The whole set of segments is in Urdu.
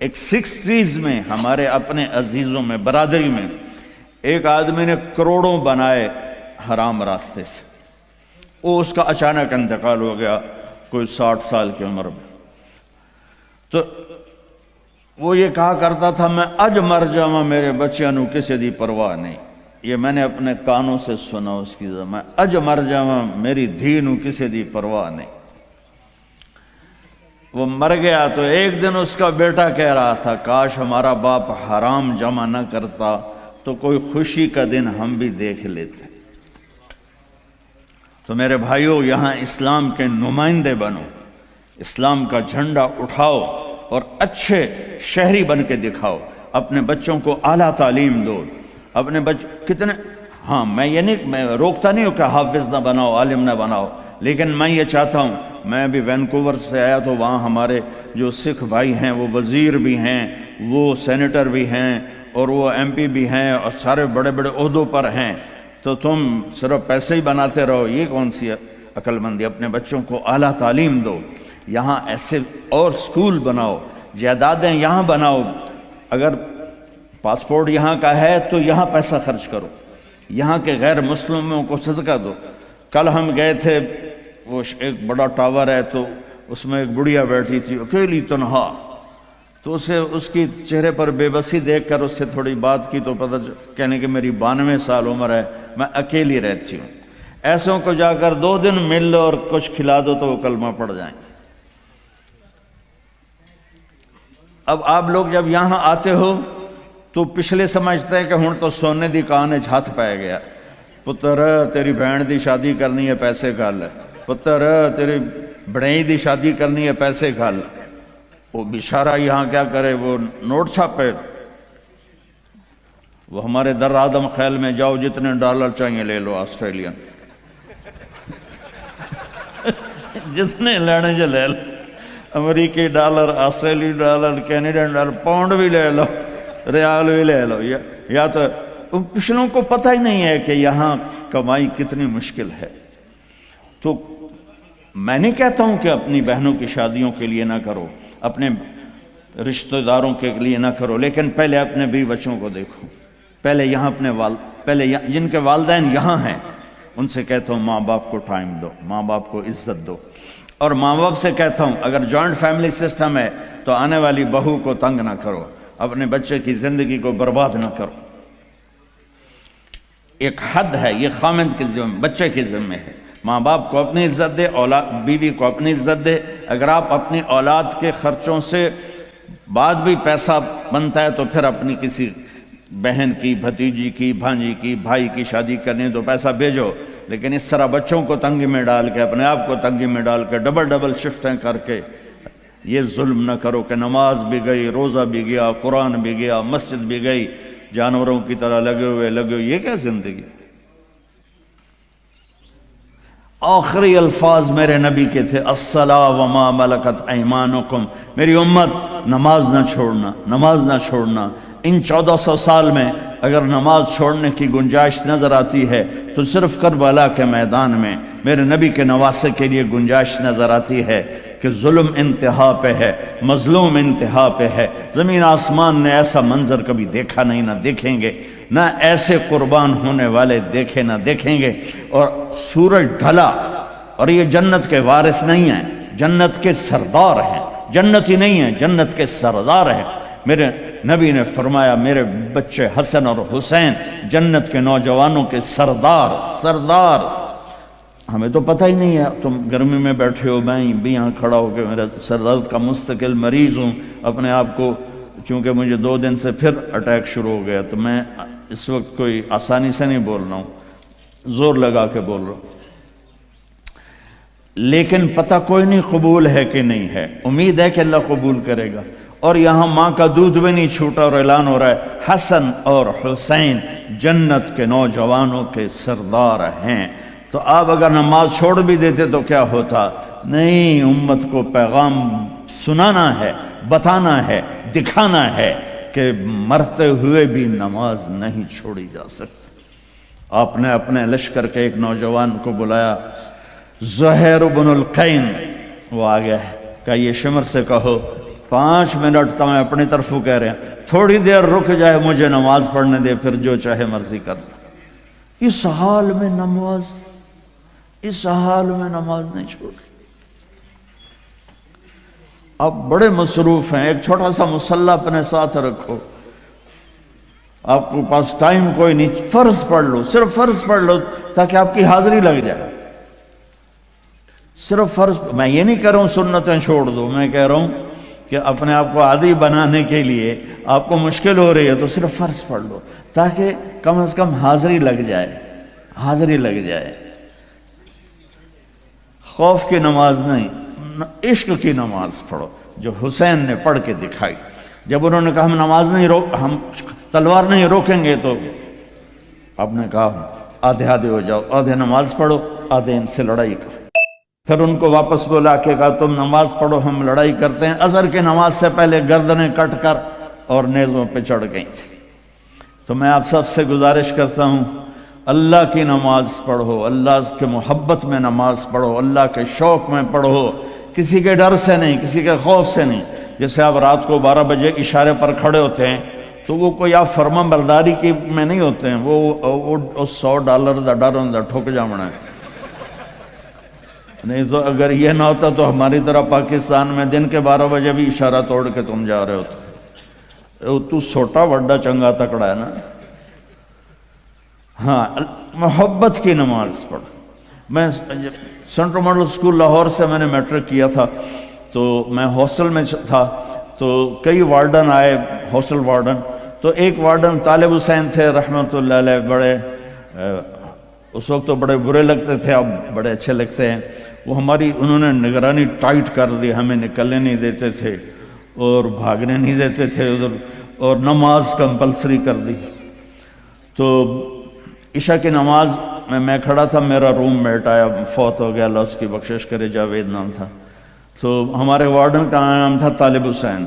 ایک 60s میں ہمارے اپنے عزیزوں میں، برادری میں، ایک آدمی نے کروڑوں بنائے حرام راستے سے، وہ اس کا اچانک انتقال ہو گیا کوئی 60 سال کی عمر میں۔ تو وہ یہ کہا کرتا تھا میں اج مر جاواں میرے بچیاں نو کسی دی پرواہ نہیں، یہ میں نے اپنے کانوں سے سنا اس کی میں اج مر جاواں میری دھی نو کسی دی پرواہ نہیں۔ وہ مر گیا تو ایک دن اس کا بیٹا کہہ رہا تھا کاش ہمارا باپ حرام جمع نہ کرتا تو کوئی خوشی کا دن ہم بھی دیکھ لیتے۔ تو میرے بھائیوں، یہاں اسلام کے نمائندے بنو، اسلام کا جھنڈا اٹھاؤ اور اچھے شہری بن کے دکھاؤ، اپنے بچوں کو اعلیٰ تعلیم دو، اپنے کتنے، ہاں میں روکتا نہیں ہوں کہ حافظ نہ بناؤ، عالم نہ بناؤ، لیکن میں یہ چاہتا ہوں، میں ابھی وینکوور سے آیا تو وہاں ہمارے جو سکھ بھائی ہیں وہ وزیر بھی ہیں، وہ سینیٹر بھی ہیں، اور وہ ایم پی بھی ہیں، اور سارے بڑے بڑے عہدوں پر ہیں، تو تم صرف پیسے ہی بناتے رہو، یہ کون سی عقل مندی؟ اپنے بچوں کو اعلیٰ تعلیم دو، یہاں ایسے اور سکول بناؤ، جائیدادیں یہاں بناؤ، اگر پاسپورٹ یہاں کا ہے تو یہاں پیسہ خرچ کرو، یہاں کے غیر مسلموں کو صدقہ دو۔ کل ہم گئے تھے، وہ ایک بڑا ٹاور ہے تو اس میں ایک بڑھیا بیٹھی تھی اکیلی تنہا، تو اس کی چہرے پر بے بسی دیکھ کر اس سے تھوڑی بات کی تو پتہ کہنے کہ میری 92 سال عمر ہے، میں اکیلی رہتی ہوں۔ ایسوں کو جا کر 2 دن مل لو اور کچھ کھلا دو تو وہ کلمہ پڑھ جائیں۔ اب آپ لوگ جب یہاں آتے ہو تو پچھلے سمجھتے ہیں کہ ہن تو سونے دی کان وچ ہاتھ پائے گیا، پتر تیری بہن دی شادی کرنی ہے پیسے گھل، پتر تیری بڑھئی دی شادی کرنی ہے پیسے گھل۔ وہ بیچارہ یہاں کیا کرے، وہ نوٹ چھاپے، وہ ہمارے در آدم خیل میں جاؤ، جتنے ڈالر چاہیے لے لو آسٹریلین، جتنے لینے جو لے لو، امریکی ڈالر، آسٹریلی ڈالر، کینیڈین ڈالر، پاؤنڈ بھی لے لو، ریال بھی لے لو، یا تو پچھلوں کو پتہ ہی نہیں ہے کہ یہاں کمائی کتنی مشکل ہے۔ تو میں نہیں کہتا ہوں کہ اپنی بہنوں کی شادیوں کے لیے نہ کرو، اپنے رشتہ داروں کے لیے نہ کرو، لیکن پہلے اپنے بیوی بچوں کو دیکھو، پہلے یہاں پہلے جن کے والدین یہاں ہیں ان سے کہتا ہوں ماں باپ کو ٹائم دو، ماں باپ کو عزت دو، اور ماں باپ سے کہتا ہوں اگر جوائنٹ فیملی سسٹم ہے تو آنے والی بہو کو تنگ نہ کرو، اپنے بچے کی زندگی کو برباد نہ کرو۔ ایک حد ہے، یہ خامند کے ذمہ، بچے کے ذمہ ہے، ماں باپ کو اپنی عزت دے، بیوی کو اپنی عزت دے۔ اگر آپ اپنی اولاد کے خرچوں سے بعد بھی پیسہ بنتا ہے تو پھر اپنی کسی بہن کی، بھتیجی کی، بھانجی کی، بھائی کی شادی کرنی تو پیسہ بھیجو، لیکن اس طرح بچوں کو تنگی میں ڈال کے، اپنے آپ کو تنگی میں ڈال کے، ڈبل شفٹیں کر کے یہ ظلم نہ کرو کہ نماز بھی گئی، روزہ بھی گیا، قرآن بھی گیا، مسجد بھی گئی، جانوروں کی طرح لگے ہوئے، یہ کیا زندگی؟ آخری الفاظ میرے نبی کے تھے الصلاۃ وما ملکت ایمانکم، میری امت نماز نہ چھوڑنا، نماز نہ چھوڑنا۔ ان 1400 سال میں اگر نماز چھوڑنے کی گنجائش نظر آتی ہے تو صرف کربلا کے میدان میں میرے نبی کے نواسے کے لیے گنجائش نظر آتی ہے کہ ظلم انتہا پہ ہے، مظلوم انتہا پہ ہے۔ زمین آسمان نے ایسا منظر کبھی دیکھا نہیں، نہ دیکھیں گے، نہ ایسے قربان ہونے والے دیکھے نہ دیکھیں گے۔ اور سورج ڈھلا اور یہ جنت کے وارث نہیں ہیں، جنت کے سردار ہیں، جنتی نہیں ہیں، جنت کے سردار ہیں۔ میرے نبی نے فرمایا میرے بچے حسن اور حسین جنت کے نوجوانوں کے سردار۔ ہمیں تو پتہ ہی نہیں ہے، تم گرمی میں بیٹھے ہو، میں بھی یہاں کھڑا ہو کے میرا سر درد کا مستقل مریض ہوں اپنے آپ کو، چونکہ مجھے 2 دن سے پھر اٹیک شروع ہو گیا، تو میں اس وقت کوئی آسانی سے نہیں بول رہا ہوں، زور لگا کے بول رہا ہوں، لیکن پتہ کوئی نہیں قبول ہے کہ نہیں ہے، امید ہے کہ اللہ قبول کرے گا۔ اور یہاں ماں کا دودھ بھی نہیں چھوٹا اور اعلان ہو رہا ہے حسن اور حسین جنت کے نوجوانوں کے سردار ہیں۔ تو آپ اگر نماز چھوڑ بھی دیتے تو کیا ہوتا؟ نہیں، امت کو پیغام سنانا ہے، بتانا ہے، دکھانا ہے کہ مرتے ہوئے بھی نماز نہیں چھوڑی جا سکتی۔ آپ نے اپنے لشکر کے ایک نوجوان کو بلایا، زہیر بن القین، وہ آ گیا ہے، کہ یہ شمر سے کہو 5 منٹ تو میں اپنی طرف کہہ رہے ہیں، تھوڑی دیر رک جائے مجھے نماز پڑھنے دے، پھر جو چاہے مرضی کر لے۔ اس حال میں نماز نہیں چھوڑ۔ آپ بڑے مصروف ہیں، ایک چھوٹا سا مصلی اپنے ساتھ رکھو، آپ کے پاس ٹائم کوئی نہیں، فرض پڑھ لو، صرف فرض پڑھ لو تاکہ آپ کی حاضری لگ جائے۔ صرف فرض، میں یہ نہیں کہہ رہا ہوں سنتیں چھوڑ دو، میں کہہ رہا ہوں کہ اپنے آپ کو عادی بنانے کے لیے آپ کو مشکل ہو رہی ہے تو صرف فرض پڑھ لو تاکہ کم از کم حاضری لگ جائے۔ خوف کی نماز نہیں، عشق کی نماز پڑھو جو حسین نے پڑھ کے دکھائی۔ جب انہوں نے کہا ہم تلوار نہیں روکیں گے تو آپ نے کہا آدھے ہو جاؤ، آدھے نماز پڑھو، آدھے ان سے لڑائی کرو۔ پھر ان کو واپس بلا کے کہا تم نماز پڑھو، ہم لڑائی کرتے ہیں۔ عصر کی نماز سے پہلے گردنیں کٹ کر اور نیزوں پہ چڑھ گئی تھی۔ تو میں آپ سب سے گزارش کرتا ہوں، اللہ کی نماز پڑھو، اللہ کے محبت میں نماز پڑھو، اللہ کے شوق میں پڑھو، کسی کے ڈر سے نہیں، کسی کے خوف سے نہیں۔ جیسے آپ رات کو 12 بجے اشارے پر کھڑے ہوتے ہیں تو وہ کوئی آپ فرما برداری کی میں نہیں ہوتے ہیں، وہ $100 دا ڈر ہوں ٹھک جامنا ہے۔ نہیں تو اگر یہ نہ ہوتا تو ہماری طرح پاکستان میں دن کے 12 بجے بھی اشارہ توڑ کے تم جا رہے ہوتے، تو سوٹا وڈا چنگا تکڑا ہے نا۔ ہاں، محبت کی نماز پڑھ۔ میں سینٹرل ماڈل اسکول لاہور سے میں نے میٹرک کیا تھا، تو میں ہاسٹل میں تھا، تو کئی وارڈن آئے، ہاسٹل وارڈن، تو ایک وارڈن طالب حسین تھے رحمۃ اللہ علیہ، بڑے اس وقت تو بڑے برے لگتے تھے، اب بڑے اچھے لگتے ہیں۔ وہ انہوں نے نگرانی ٹائٹ کر دی، ہمیں نکلنے نہیں دیتے تھے اور بھاگنے نہیں دیتے تھے ادھر، اور نماز کمپلسری کر دی۔ تو عشاء کی نماز میں کھڑا تھا، میرا روم میٹ آیا، فوت ہو گیا، اللہ اس کی بخشش کرے، جاوید نام تھا۔ تو ہمارے وارڈن کا نام تھا طالب حسین۔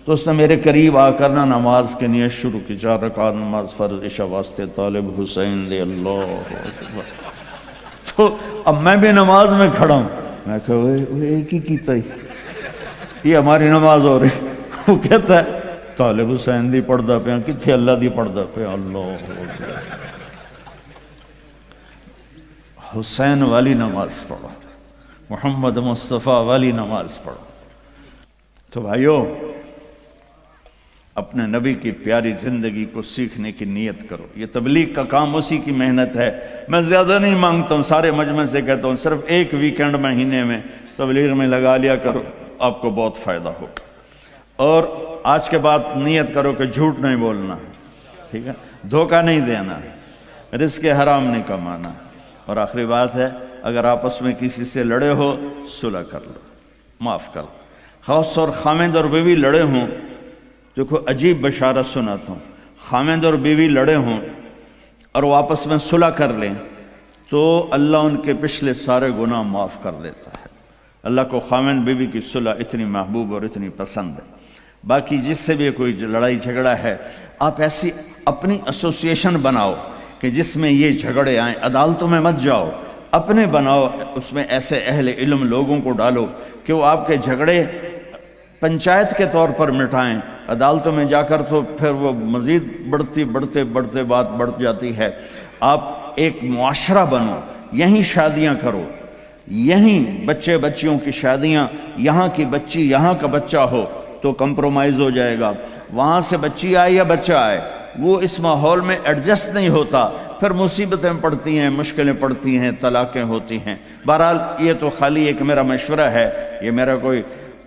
تو اس نے میرے قریب آ کر نماز کی نیت شروع کی، 4 رکعت نماز فرض عشاء واسطے طالب حسین دے اللہ اکبر۔ تو اب میں بھی نماز میں کھڑا ہوں، میں کہا وہ ایک ہی کیتا ہی، یہ ہماری نماز ہو رہی۔ وہ کہتا ہے طالب حسین دی پڑھدا پیا، کتھے اللہ دی پڑھدا پیا، اللہ اکبر۔ حسین والی نماز پڑھو، محمد مصطفیٰ والی نماز پڑھو۔ تو بھائیو، اپنے نبی کی پیاری زندگی کو سیکھنے کی نیت کرو۔ یہ تبلیغ کا کام اسی کی محنت ہے۔ میں زیادہ نہیں مانگتا ہوں، سارے مجمع سے کہتا ہوں صرف ایک ویکنڈ مہینے میں تبلیغ میں لگا لیا کرو، آپ کو بہت فائدہ ہوگا۔ اور آج کے بعد نیت کرو کہ جھوٹ نہیں بولنا، ٹھیک ہے، دھوکہ نہیں دینا، رزق حرام نہیں کمانا۔ اور آخری بات ہے، اگر آپس میں کسی سے لڑے ہو صلح کر لو، معاف کر لو۔ خاص طور خامد اور بیوی لڑے ہوں، دیکھو عجیب بشارت سناتا ہوں، خامد اور بیوی لڑے ہوں اور وہ آپس میں صلح کر لیں تو اللہ ان کے پچھلے سارے گناہ معاف کر دیتا ہے۔ اللہ کو خامد بیوی کی صلح اتنی محبوب اور اتنی پسند ہے۔ باقی جس سے بھی کوئی لڑائی جھگڑا ہے، آپ ایسی اپنی ایسوسیشن بناؤ کہ جس میں یہ جھگڑے آئیں، عدالتوں میں مت جاؤ، اپنے بناؤ، اس میں ایسے اہل علم لوگوں کو ڈالو کہ وہ آپ کے جھگڑے پنچایت کے طور پر مٹائیں۔ عدالتوں میں جا کر تو پھر وہ مزید بڑھتے بات بڑھ جاتی ہے۔ آپ ایک معاشرہ بنو، یہیں شادیاں کرو، یہیں بچے بچیوں کی شادیاں، یہاں کی بچی یہاں کا بچہ ہو تو کمپرومائز ہو جائے گا۔ وہاں سے بچی آئے یا بچہ آئے، وہ اس ماحول میں ایڈجسٹ نہیں ہوتا، پھر مصیبتیں پڑتی ہیں، مشکلیں پڑتی ہیں، طلاقیں ہوتی ہیں۔ بہرحال یہ تو خالی ایک میرا مشورہ ہے، یہ میرا کوئی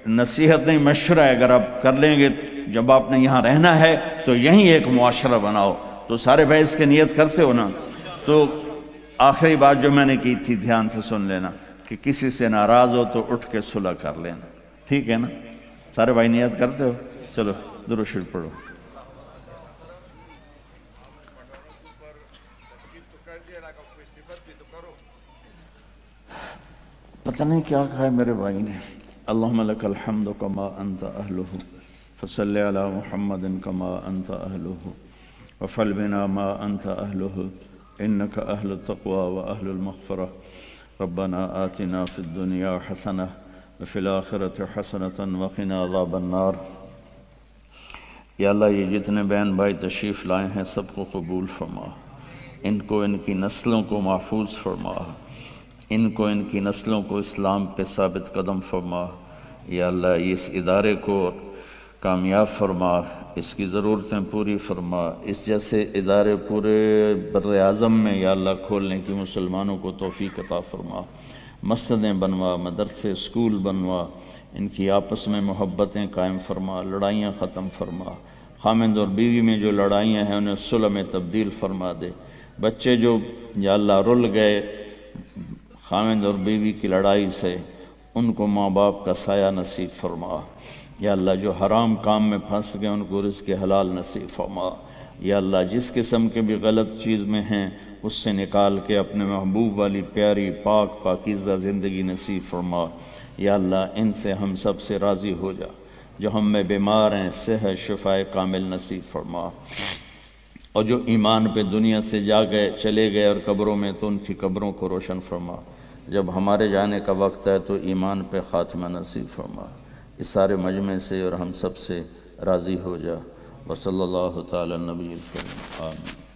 نصیحت نہیں، مشورہ ہے۔ اگر آپ کر لیں گے، جب آپ نے یہاں رہنا ہے تو یہیں ایک معاشرہ بناؤ۔ تو سارے بھائی اس کی نیت کرتے ہو نا؟ تو آخری بات جو میں نے کی تھی دھیان سے سن لینا کہ کسی سے ناراض ہو تو اٹھ کے صلح کر لینا، ٹھیک ہے نا؟ سارے بھائی نیت کرتے ہو؟ چلو درود شریف پڑھو۔ پتہ نہیں کیا کہا ہے میرے بھائی نے۔ اللہم لک الحمد کما انت اہلہ فصلی علی محمد کما انت اہلہ وفعل بنا ما انت اہلہ انک اہل التقوی و اہل المغفرہ ربنا آتنا فی الدنیا حسنہ وفی الآخرۃ حسنۃ وقنا عذاب النار۔ یا اللہ یہ جتنے بہن بھائی تشریف لائے ہیں سب کو قبول فرما، ان کو ان کی نسلوں کو محفوظ فرما، ان کو ان کی نسلوں کو اسلام پہ ثابت قدم فرما۔ یا اللہ اس ادارے کو کامیاب فرما، اس کی ضرورتیں پوری فرما، اس جیسے ادارے پورے بر اعظم میں یا اللہ کھولنے کی مسلمانوں کو توفیق عطا فرما۔ مسجدیں بنوا، مدرسے، اسکول بنوا، ان کی آپس میں محبتیں قائم فرما، لڑائیاں ختم فرما، خامند اور بیوی میں جو لڑائیاں ہیں انہیں صلح میں تبدیل فرما دے۔ بچے جو یا اللہ رل گئے خامند اور بیوی کی لڑائی سے، ان کو ماں باپ کا سایہ نصیب فرما۔ یا اللہ جو حرام کام میں پھنس گئے ان کو رزق حلال نصیب فرما۔ یا اللہ جس قسم کے بھی غلط چیز میں ہیں اس سے نکال کے اپنے محبوب والی پیاری پاک پاکیزہ زندگی نصیب فرما۔ یا اللہ ان سے ہم سب سے راضی ہو جا، جو ہم میں بیمار ہیں صحت شفائے کامل نصیب فرما، اور جو ایمان پہ دنیا سے جا گئے چلے گئے اور قبروں میں تو ان کی قبروں کو روشن فرما۔ جب ہمارے جانے کا وقت ہے تو ایمان پہ خاتمہ نصیب فرما۔ اس سارے مجمع سے اور ہم سب سے راضی ہو جا۔ وصلی اللہ تعالی نبی الکریم، آمین۔